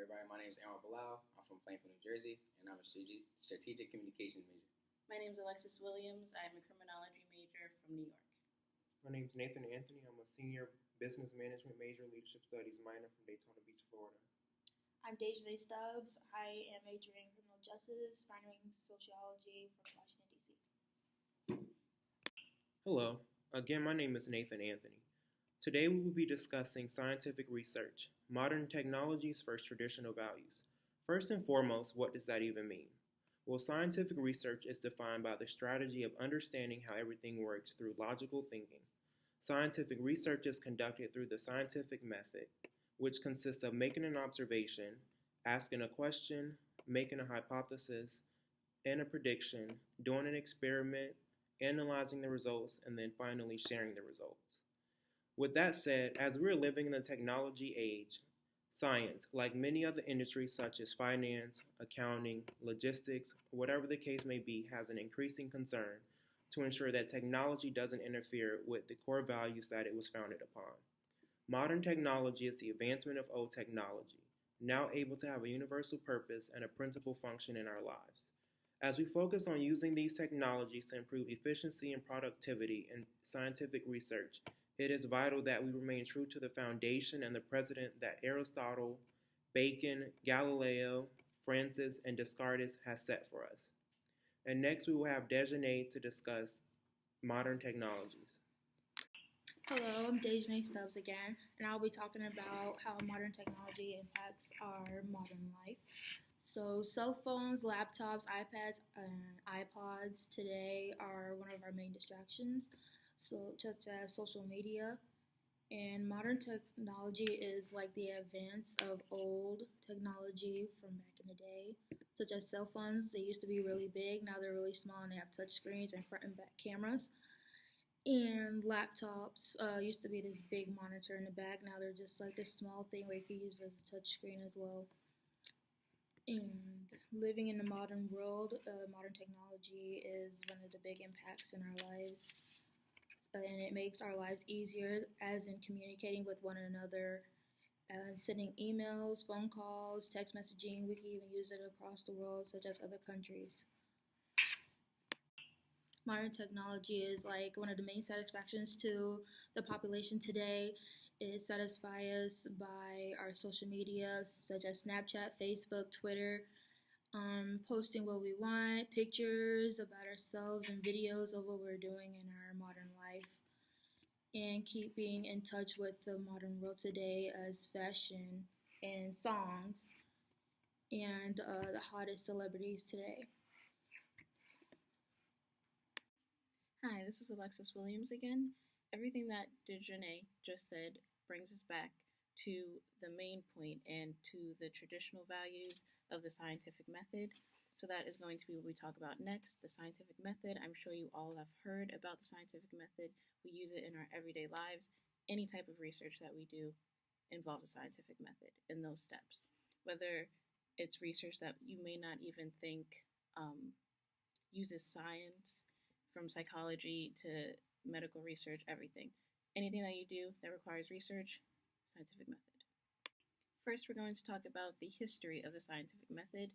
everybody. My name is Aaron Bilal. I'm from Plainfield, New Jersey, and I'm a strategic communications major. My name is Alexis Williams. I'm a criminology major from New York. My name is Nathan Anthony. I'm a senior business management major, leadership studies minor from Daytona Beach, Florida. I'm Dejanay Stubbs. I am majoring in criminal justice, minoring sociology from Washington, D.C. Hello. Again, my name is Nathan Anthony. Today we will be discussing scientific research, modern technologies versus traditional values. First and foremost, what does that even mean? Well, scientific research is defined by the strategy of understanding how everything works through logical thinking. Scientific research is conducted through the scientific method, which consists of making an observation, asking a question, making a hypothesis, and a prediction, doing an experiment, analyzing the results, and then finally sharing the results. With that said, as we're living in the technology age, science, like many other industries such as finance, accounting, logistics, whatever the case may be, has an increasing concern to ensure that technology doesn't interfere with the core values that it was founded upon. Modern technology is the advancement of old technology, now able to have a universal purpose and a principal function in our lives. As we focus on using these technologies to improve efficiency and productivity in scientific research, it is vital that we remain true to the foundation and the precedent that Aristotle, Bacon, Galileo, Francis, and Descartes has set for us. And next we will have Dejanay to discuss modern technologies. Hello, I'm Dejanay Stubbs again, and I'll be talking about how modern technology impacts our modern life. So cell phones, laptops, iPads, and iPods today are one of our main distractions, such as social media. And modern technology is like the advance of old technology from back in the day, such as cell phones. They used to be really big, now they're really small and they have touch screens and front and back cameras. And laptops used to be this big monitor in the back, now they're just like this small thing where you can use it as a touch screen as well. And living in the modern world, modern technology is one of the big impacts in our lives. And it makes our lives easier, as in communicating with one another, sending emails, phone calls, text messaging. We can even use it across the world, such as other countries. Modern technology is like one of the main satisfactions to the population today. It satisfies us by our social media, such as Snapchat, Facebook, Twitter, posting what we want, pictures about ourselves and videos of what we're doing in our modern life, and keeping in touch with the modern world today as fashion and songs and the hottest celebrities today. Hi, this is Alexis Williams again. Everything that Dejanay just said brings us back to the main point and to the traditional values of the scientific method. So that is going to be what we talk about next, the scientific method. I'm sure you all have heard about the scientific method. We use it in our everyday lives. Any type of research that we do involves a scientific method in those steps. Whether it's research that you may not even think uses science, from psychology to medical research, everything. Anything that you do that requires research, scientific method. First, we're going to talk about the history of the scientific method,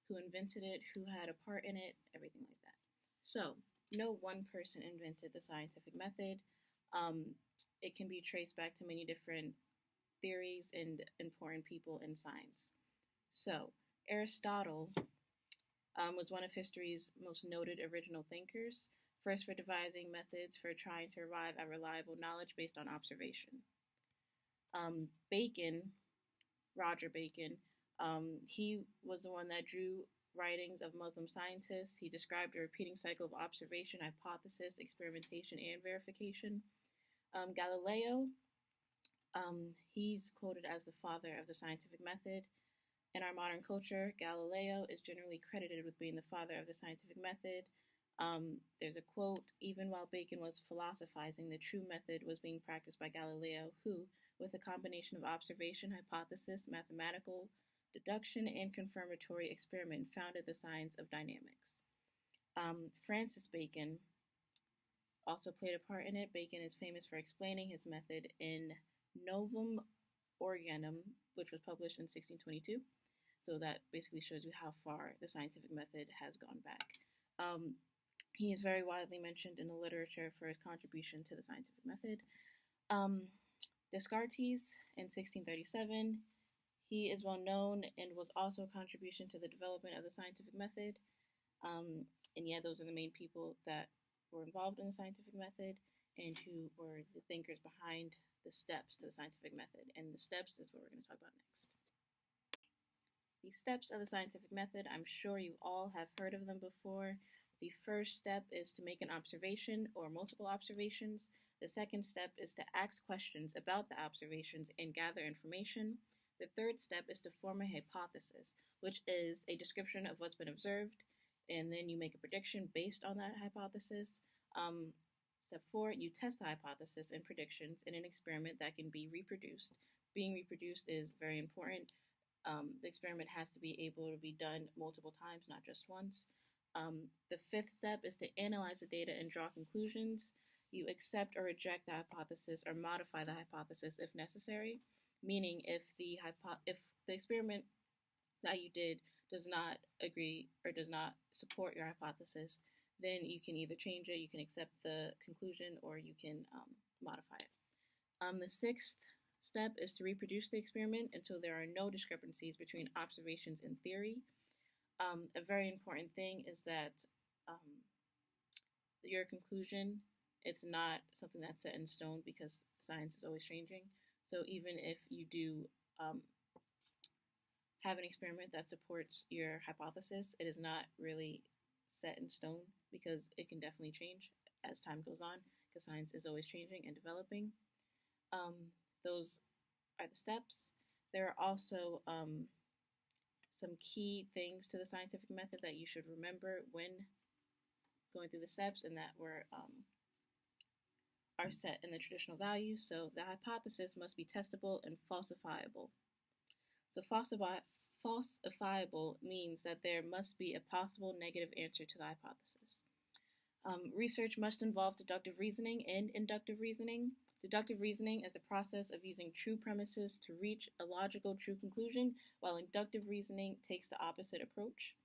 who invented it, who had a part in it, everything like that. So, no one person invented the scientific method. It can be traced back to many different theories and important people in science. So, Aristotle was one of history's most noted original thinkers, first for devising methods for trying to arrive at reliable knowledge based on observation. Roger Bacon, he was the one that drew writings of Muslim scientists. He described a repeating cycle of observation, hypothesis, experimentation, and verification. Galileo, he's quoted as the father of the scientific method. In our modern culture, Galileo is generally credited with being the father of the scientific method. There's a quote, "Even while Bacon was philosophizing, the true method was being practiced by Galileo, who, with a combination of observation, hypothesis, mathematical deduction, and confirmatory experiment, founded the science of dynamics." Francis Bacon also played a part in it. Bacon is famous for explaining his method in Novum Organum, which was published in 1622. So that basically shows you how far the scientific method has gone back. He is very widely mentioned in the literature for his contribution to the scientific method. Descartes in 1637, he is well known and was also a contribution to the development of the scientific method. And yeah, those are the main people that were involved in the scientific method and who were the thinkers behind the steps to the scientific method. And the steps is what we're going to talk about next. The steps of the scientific method, I'm sure you all have heard of them before. The first step is to make an observation or multiple observations. The second step is to ask questions about the observations and gather information. The third step is to form a hypothesis, which is a description of what's been observed, and then you make a prediction based on that hypothesis. Step 4, you test the hypothesis and predictions in an experiment that can be reproduced. Being reproduced is very important. The experiment has to be able to be done multiple times, not just once. The fifth step is to analyze the data and draw conclusions. You accept or reject the hypothesis or modify the hypothesis if necessary, meaning if the experiment that you did does not agree or does not support your hypothesis, then you can either change it, you can accept the conclusion, or you can modify it. The sixth step is to reproduce the experiment until there are no discrepancies between observations and theory. A very important thing is that your conclusion, it's not something that's set in stone because science is always changing. So even if you do have an experiment that supports your hypothesis, it is not really set in stone because it can definitely change as time goes on because science is always changing and developing. Those are the steps. There are also some key things to the scientific method that you should remember when going through the steps, and that are set in the traditional values. So the hypothesis must be testable and falsifiable. So falsifiable means that there must be a possible negative answer to the hypothesis. Research must involve deductive reasoning and inductive reasoning. Deductive reasoning is the process of using true premises to reach a logical true conclusion, while inductive reasoning takes the opposite approach.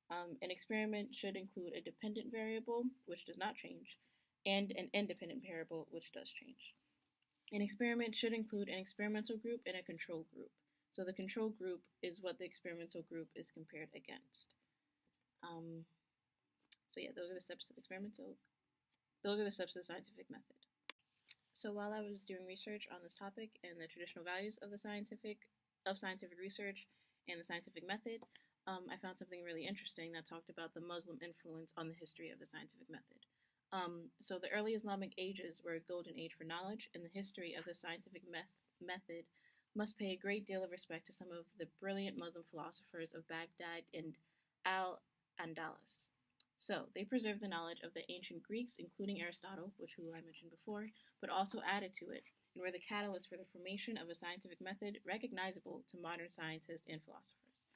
An experiment should include a dependent variable, which does not change, and an independent variable, which does change. An experiment should include an experimental group and a control group. So the control group is what the experimental group is compared against. So yeah, those are the steps of the scientific method. So while I was doing research on this topic and the traditional values of scientific research and the scientific method, I found something really interesting that talked about the Muslim influence on the history of the scientific method. So the early Islamic ages were a golden age for knowledge, and the history of the scientific method must pay a great deal of respect to some of the brilliant Muslim philosophers of Baghdad and Al-Andalus. So they preserved the knowledge of the ancient Greeks, including Aristotle, who I mentioned before, but also added to it, and were the catalyst for the formation of a scientific method recognizable to modern scientists and philosophers.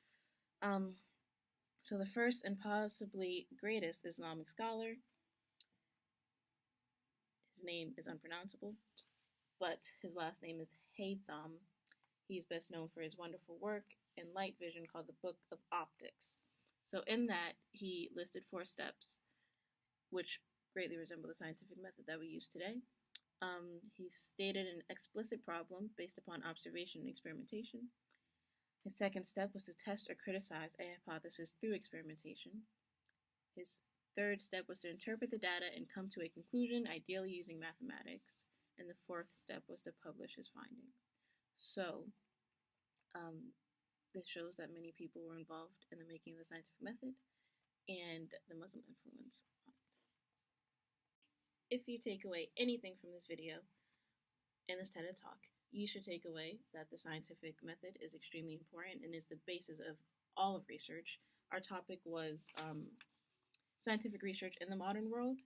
So the first and possibly greatest Islamic scholar, his name is unpronounceable, but his last name is Haytham. He is best known for his wonderful work in light vision called the Book of Optics. So in that, he listed 4 steps, which greatly resemble the scientific method that we use today. He stated an explicit problem based upon observation and experimentation. His second step was to test or criticize a hypothesis through experimentation. His third step was to interpret the data and come to a conclusion, ideally using mathematics. And the fourth step was to publish his findings. So, this shows that many people were involved in the making of the scientific method and the Muslim influence on it. If you take away anything from this video and this TED Talk, you should take away that the scientific method is extremely important and is the basis of all of research. Our topic was scientific research in the modern world,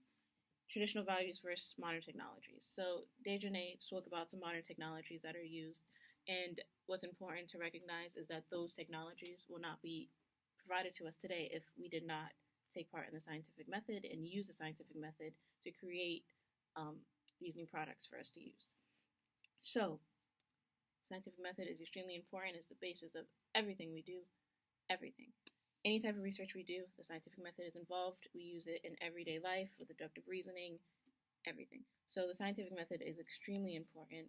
traditional values versus modern technologies. So Dejane spoke about some modern technologies that are used, and what's important to recognize is that those technologies will not be provided to us today if we did not take part in the scientific method and use the scientific method to create these new products for us to use. So, Scientific method is extremely important. It's the basis of everything we do, everything. Any type of research we do, the scientific method is involved. We use it in everyday life with deductive reasoning, everything. So the scientific method is extremely important.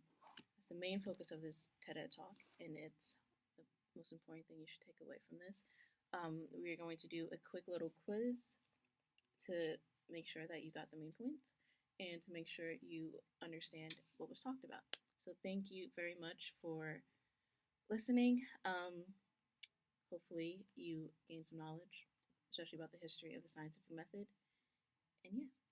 It's the main focus of this TED Talk, and it's the most important thing you should take away from this. We are going to do a quick little quiz to make sure that you got the main points and to make sure you understand what was talked about. So thank you very much for listening. Hopefully you gain some knowledge, especially about the history of the scientific method. And yeah.